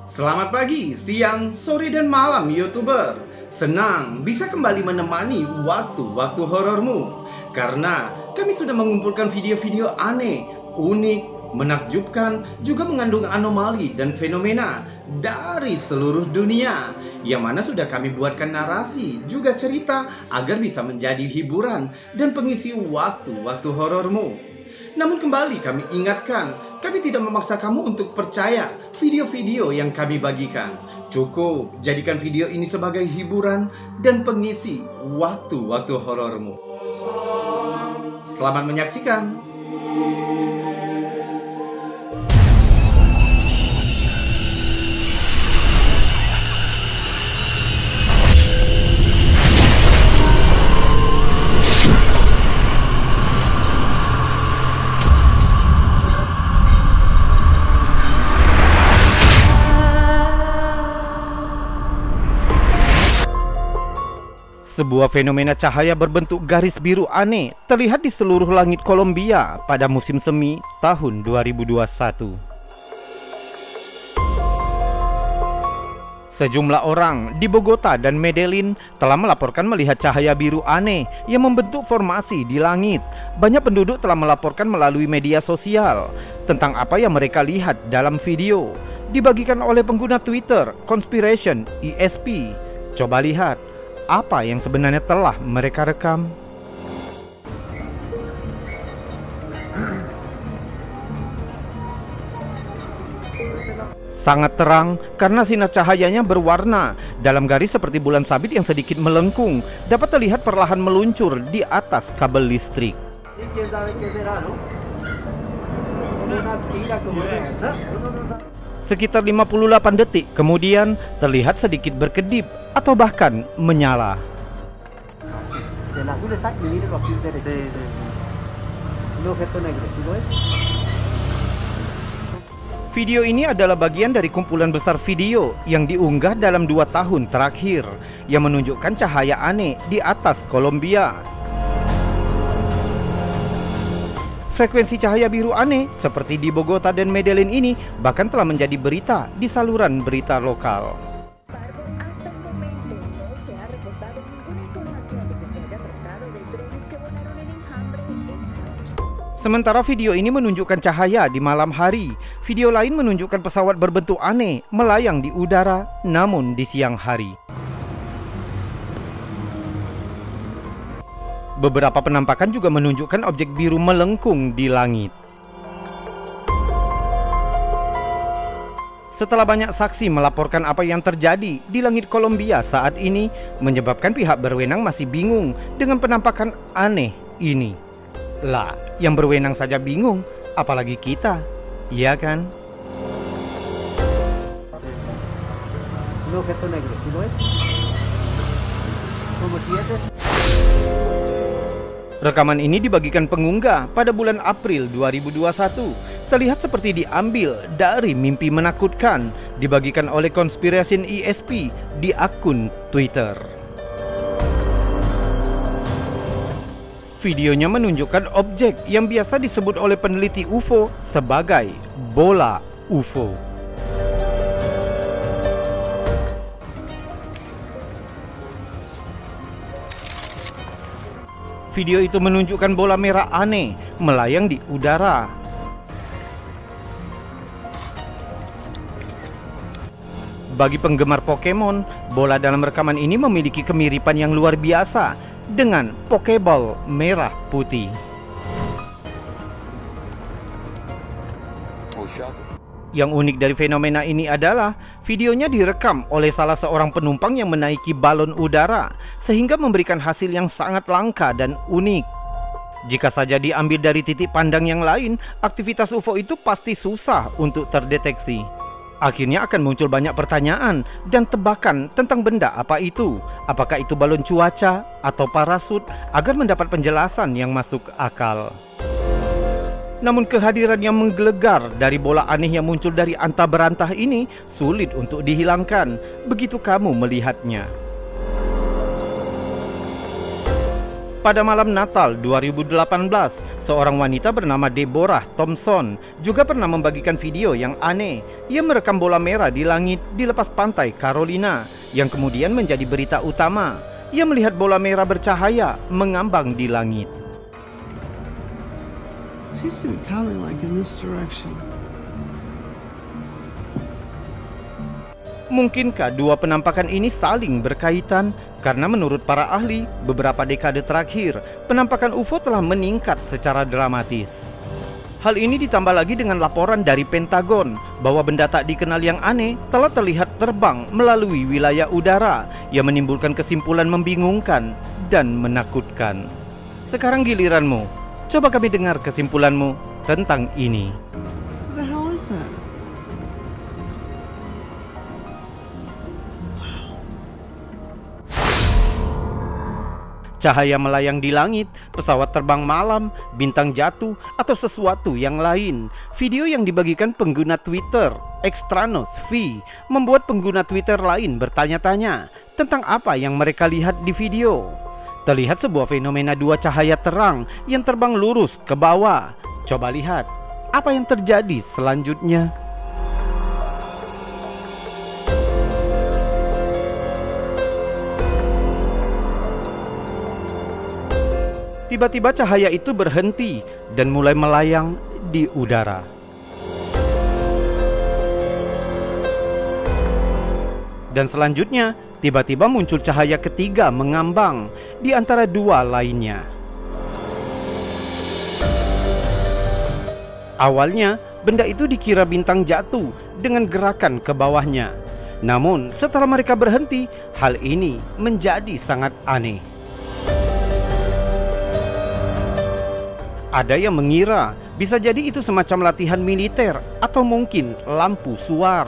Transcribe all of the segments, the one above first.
Selamat pagi, siang, sore, dan malam YouTuber. Senang bisa kembali menemani waktu-waktu horormu, karena kami sudah mengumpulkan video-video aneh, unik, menakjubkan, juga mengandung anomali dan fenomena dari seluruh dunia, yang mana sudah kami buatkan narasi juga cerita agar bisa menjadi hiburan dan pengisi waktu-waktu horormu. Namun kembali kami ingatkan, kami tidak memaksa kamu untuk percaya video-video yang kami bagikan. Cukup jadikan video ini sebagai hiburan dan pengisi waktu-waktu horormu. Selamat menyaksikan. Sebuah fenomena cahaya berbentuk garis biru aneh terlihat di seluruh langit Kolombia pada musim semi tahun 2021. Sejumlah orang di Bogota dan Medellin telah melaporkan melihat cahaya biru aneh yang membentuk formasi di langit. Banyak penduduk telah melaporkan melalui media sosial tentang apa yang mereka lihat dalam video. Dibagikan oleh pengguna Twitter Conspiration ESP. Coba lihat apa yang sebenarnya telah mereka rekam. Sangat terang karena sinar cahayanya berwarna dalam garis seperti bulan sabit yang sedikit melengkung, dapat terlihat perlahan meluncur di atas kabel listrik. Sekitar 58 detik kemudian terlihat sedikit berkedip atau bahkan menyala. Video ini adalah bagian dari kumpulan besar video yang diunggah dalam 2 tahun terakhir yang menunjukkan cahaya aneh di atas Kolombia. Frekuensi cahaya biru aneh seperti di Bogota dan Medellin ini bahkan telah menjadi berita di saluran berita lokal. Sementara video ini menunjukkan cahaya di malam hari, video lain menunjukkan pesawat berbentuk aneh melayang di udara namun di siang hari. Beberapa penampakan juga menunjukkan objek biru melengkung di langit. Setelah banyak saksi melaporkan apa yang terjadi di langit Kolombia saat ini, menyebabkan pihak berwenang masih bingung dengan penampakan aneh ini. Lah, yang berwenang saja bingung, apalagi kita, iya kan? Rekaman ini dibagikan pengunggah pada bulan April 2021. Terlihat seperti diambil dari mimpi menakutkan, dibagikan oleh Conspiration ESP di akun Twitter. Videonya menunjukkan objek yang biasa disebut oleh peneliti UFO sebagai bola UFO. Video itu menunjukkan bola merah aneh melayang di udara. Bagi penggemar Pokemon, bola dalam rekaman ini memiliki kemiripan yang luar biasa dengan Pokeball merah putih. Yang unik dari fenomena ini adalah videonya direkam oleh salah seorang penumpang yang menaiki balon udara, sehingga memberikan hasil yang sangat langka dan unik. Jika saja diambil dari titik pandang yang lain, aktivitas UFO itu pasti susah untuk terdeteksi. Akhirnya akan muncul banyak pertanyaan dan tebakan tentang benda apa itu. Apakah itu balon cuaca atau parasut, agar mendapat penjelasan yang masuk akal. Namun kehadiran yang menggelegar dari bola aneh yang muncul dari antah berantah ini sulit untuk dihilangkan begitu kamu melihatnya. Pada malam Natal 2018, seorang wanita bernama Deborah Thompson juga pernah membagikan video yang aneh. Ia merekam bola merah di langit di lepas pantai Carolina, yang kemudian menjadi berita utama. Ia melihat bola merah bercahaya mengambang di langit. Seems to be coming like in this direction. Mungkinkah dua penampakan ini saling berkaitan? Karena menurut para ahli, beberapa dekade terakhir, penampakan UFO telah meningkat secara dramatis. Hal ini ditambah lagi dengan laporan dari Pentagon bahwa benda tak dikenal yang aneh telah terlihat terbang melalui wilayah udara, yang menimbulkan kesimpulan membingungkan dan menakutkan. Sekarang giliranmu, coba kami dengar kesimpulanmu tentang ini. What the hell is that? Cahaya melayang di langit, pesawat terbang malam, bintang jatuh, atau sesuatu yang lain. Video yang dibagikan pengguna Twitter, Extranos V, membuat pengguna Twitter lain bertanya-tanya tentang apa yang mereka lihat di video. Terlihat sebuah fenomena dua cahaya terang yang terbang lurus ke bawah. Coba lihat, apa yang terjadi selanjutnya? Tiba-tiba cahaya itu berhenti dan mulai melayang di udara. Dan selanjutnya, tiba-tiba muncul cahaya ketiga mengambang di antara dua lainnya. Awalnya, benda itu dikira bintang jatuh dengan gerakan ke bawahnya. Namun, setelah mereka berhenti, hal ini menjadi sangat aneh. Ada yang mengira bisa jadi itu semacam latihan militer atau mungkin lampu suar.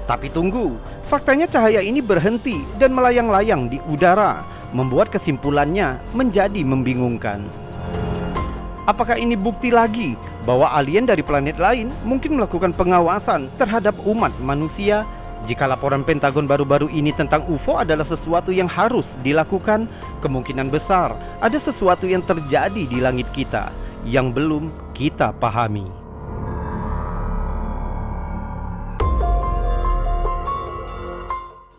Tapi tunggu, faktanya cahaya ini berhenti dan melayang-layang di udara, membuat kesimpulannya menjadi membingungkan. Apakah ini bukti lagi bahwa alien dari planet lain mungkin melakukan pengawasan terhadap umat manusia? Jika laporan Pentagon baru-baru ini tentang UFO adalah sesuatu yang harus dilakukan, kemungkinan besar ada sesuatu yang terjadi di langit kita yang belum kita pahami.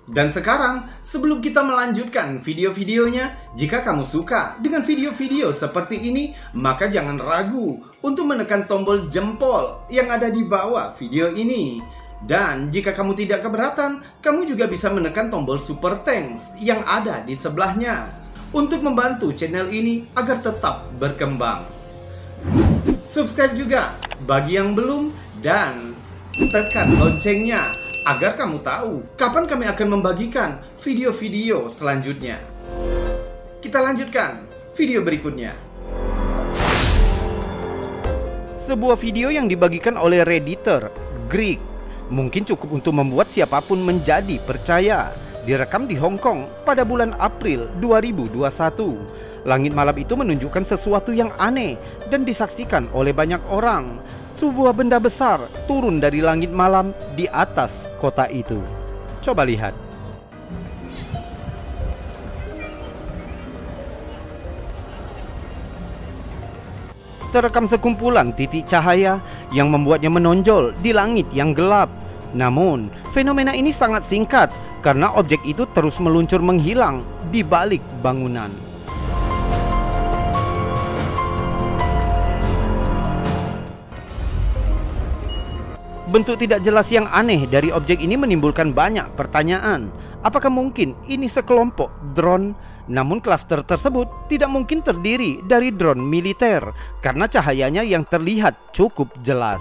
Dan sekarang, sebelum kita melanjutkan video-videonya, jika kamu suka dengan video-video seperti ini, maka jangan ragu untuk menekan tombol jempol yang ada di bawah video ini. Dan jika kamu tidak keberatan, kamu juga bisa menekan tombol super thanks yang ada di sebelahnya untuk membantu channel ini agar tetap berkembang. Subscribe juga bagi yang belum dan tekan loncengnya agar kamu tahu kapan kami akan membagikan video-video selanjutnya. Kita lanjutkan video berikutnya. Sebuah video yang dibagikan oleh Redditor Greek mungkin cukup untuk membuat siapapun menjadi percaya. Direkam di Hong Kong pada bulan April 2021. Langit malam itu menunjukkan sesuatu yang aneh dan disaksikan oleh banyak orang. Sebuah benda besar turun dari langit malam di atas kota itu. Coba lihat. Terekam sekumpulan titik cahaya yang membuatnya menonjol di langit yang gelap. Namun, fenomena ini sangat singkat karena objek itu terus meluncur menghilang di balik bangunan. Bentuk tidak jelas yang aneh dari objek ini menimbulkan banyak pertanyaan. Apakah mungkin ini sekelompok drone? Namun klaster tersebut tidak mungkin terdiri dari drone militer karena cahayanya yang terlihat cukup jelas.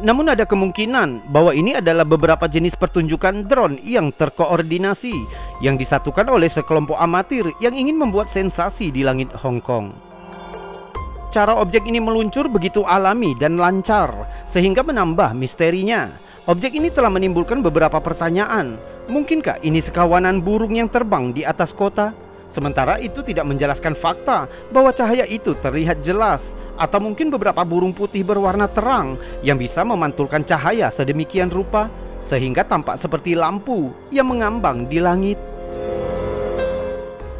Namun ada kemungkinan bahwa ini adalah beberapa jenis pertunjukan drone yang terkoordinasi yang disatukan oleh sekelompok amatir yang ingin membuat sensasi di langit Hong Kong. Cara objek ini meluncur begitu alami dan lancar sehingga menambah misterinya. Objek ini telah menimbulkan beberapa pertanyaan. Mungkinkah ini sekawanan burung yang terbang di atas kota? Sementara itu tidak menjelaskan fakta bahwa cahaya itu terlihat jelas. Atau mungkin beberapa burung putih berwarna terang yang bisa memantulkan cahaya sedemikian rupa sehingga tampak seperti lampu yang mengambang di langit.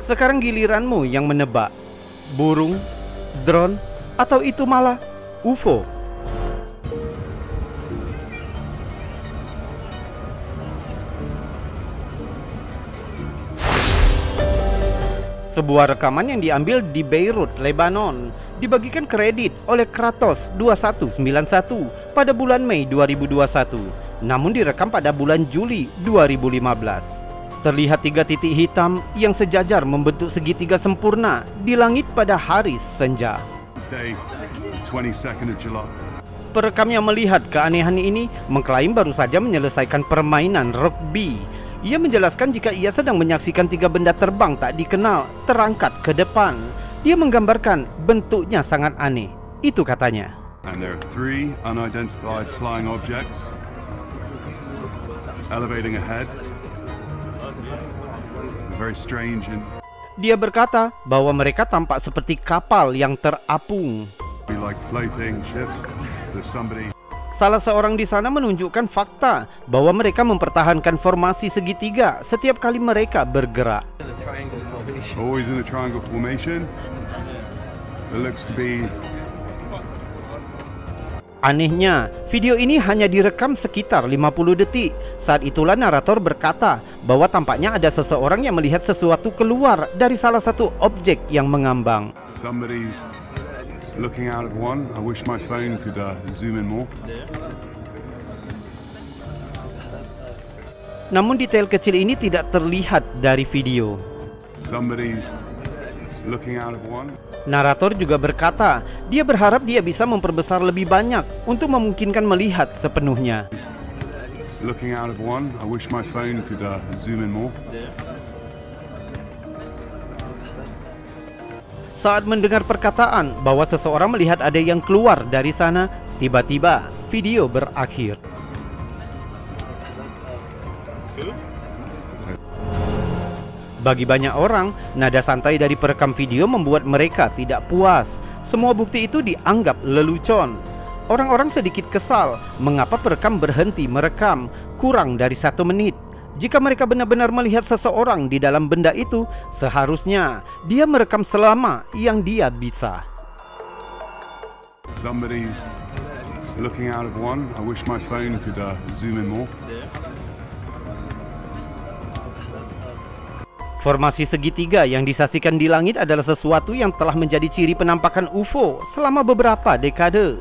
Sekarang giliranmu yang menebak. burung, drone, atau itu malah UFO? Sebuah rekaman yang diambil di Beirut, Lebanon, dibagikan kredit oleh Kratos 2191 pada bulan Mei 2021, namun direkam pada bulan Juli 2015. Terlihat 3 titik hitam yang sejajar membentuk segitiga sempurna di langit pada hari senja. Perekam yang melihat keanehan ini mengklaim baru saja menyelesaikan permainan rugby. Ia menjelaskan jika ia sedang menyaksikan 3 benda terbang tak dikenal terangkat ke depan. Dia menggambarkan bentuknya sangat aneh. Itu katanya. And there are 3 unidentified flying objects elevating ahead. Very strange and Dia berkata bahwa mereka tampak seperti kapal yang terapung. be like floating ships. There's somebody. Salah seorang di sana menunjukkan fakta bahwa mereka mempertahankan formasi segitiga setiap kali mereka bergerak. Always in a triangle formation. It looks to be Anehnya, video ini hanya direkam sekitar 50 detik. Saat itulah narator berkata bahwa tampaknya ada seseorang yang melihat sesuatu keluar dari salah satu objek yang mengambang. somebody looking out of one. I wish my phone could zoom in more. Namun detail kecil ini tidak terlihat dari video. Somebody looking out of one. Narator juga berkata, dia berharap dia bisa memperbesar lebih banyak untuk memungkinkan melihat sepenuhnya. Looking out of one. I wish my phone could zoom in more. Saat mendengar perkataan bahwa seseorang melihat ada yang keluar dari sana, tiba-tiba video berakhir. Bagi banyak orang, nada santai dari perekam video membuat mereka tidak puas. Semua bukti itu dianggap lelucon. Orang-orang sedikit kesal mengapa perekam berhenti merekam kurang dari 1 menit. Jika mereka benar-benar melihat seseorang di dalam benda itu, seharusnya dia merekam selama yang dia bisa. Somebody looking out of one. I wish my phone could zoom in more. Formasi segitiga yang disaksikan di langit adalah sesuatu yang telah menjadi ciri penampakan UFO selama beberapa dekade.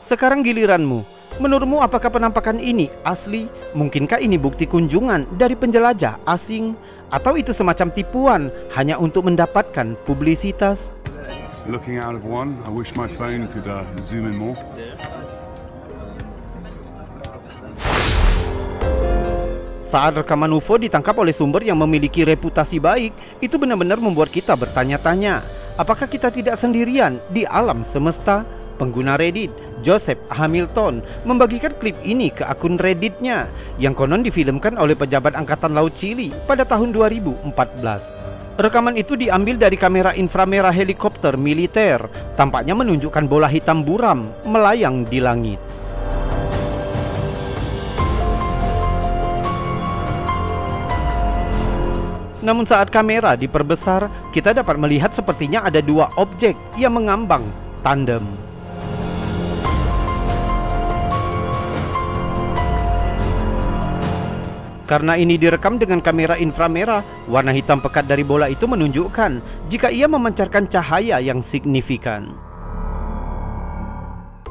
Sekarang giliranmu. Menurutmu apakah penampakan ini asli? Mungkinkah ini bukti kunjungan dari penjelajah asing? Atau itu semacam tipuan hanya untuk mendapatkan publisitas? Looking out of one. I wish my phone could zoom in more. Saat rekaman UFO ditangkap oleh sumber yang memiliki reputasi baik, itu benar-benar membuat kita bertanya-tanya, apakah kita tidak sendirian di alam semesta? Pengguna Reddit, Joseph Hamilton, membagikan klip ini ke akun Redditnya yang konon difilmkan oleh pejabat Angkatan Laut Chili pada tahun 2014. Rekaman itu diambil dari kamera inframerah helikopter militer, tampaknya menunjukkan bola hitam buram melayang di langit. Namun saat kamera diperbesar, kita dapat melihat sepertinya ada 2 objek yang mengambang tandem. Karena ini direkam dengan kamera inframerah, warna hitam pekat dari bola itu menunjukkan jika ia memancarkan cahaya yang signifikan.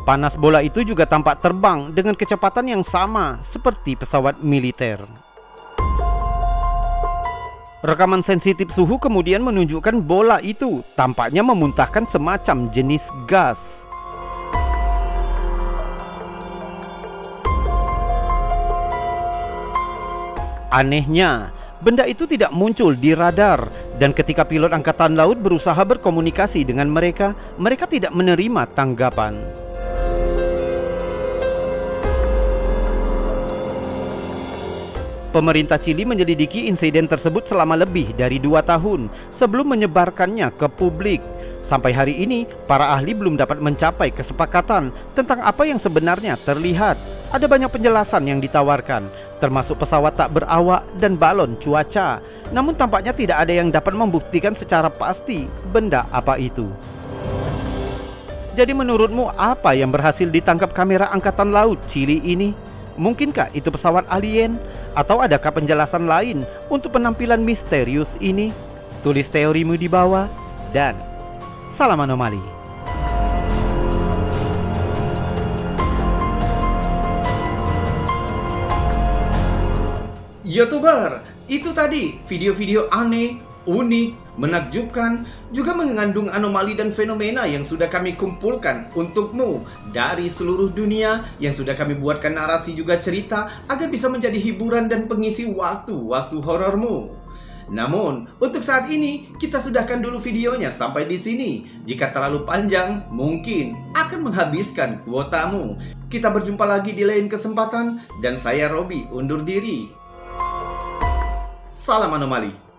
Panas bola itu juga tampak terbang dengan kecepatan yang sama seperti pesawat militer. Rekaman sensitif suhu kemudian menunjukkan bola itu tampaknya memuntahkan semacam jenis gas. Anehnya, benda itu tidak muncul di radar, dan ketika pilot angkatan laut berusaha berkomunikasi dengan mereka, mereka tidak menerima tanggapan. Pemerintah Chili menyelidiki insiden tersebut selama lebih dari 2 tahun sebelum menyebarkannya ke publik. Sampai hari ini, para ahli belum dapat mencapai kesepakatan tentang apa yang sebenarnya terlihat. Ada banyak penjelasan yang ditawarkan, termasuk pesawat tak berawak dan balon cuaca. namun tampaknya tidak ada yang dapat membuktikan secara pasti benda apa itu. Jadi menurutmu apa yang berhasil ditangkap kamera angkatan laut Chili ini? Mungkinkah itu pesawat alien? Atau adakah penjelasan lain untuk penampilan misterius ini? Tulis teorimu di bawah dan salam anomali. YouTuber, itu tadi video-video aneh, unik, menakjubkan, juga mengandung anomali dan fenomena yang sudah kami kumpulkan untukmu dari seluruh dunia, yang sudah kami buatkan narasi juga cerita agar bisa menjadi hiburan dan pengisi waktu-waktu horormu. Namun, untuk saat ini kita sudahkan dulu videonya sampai di sini. Jika terlalu panjang, mungkin akan menghabiskan kuotamu. Kita berjumpa lagi di lain kesempatan dan saya Robby undur diri. Salam anomali.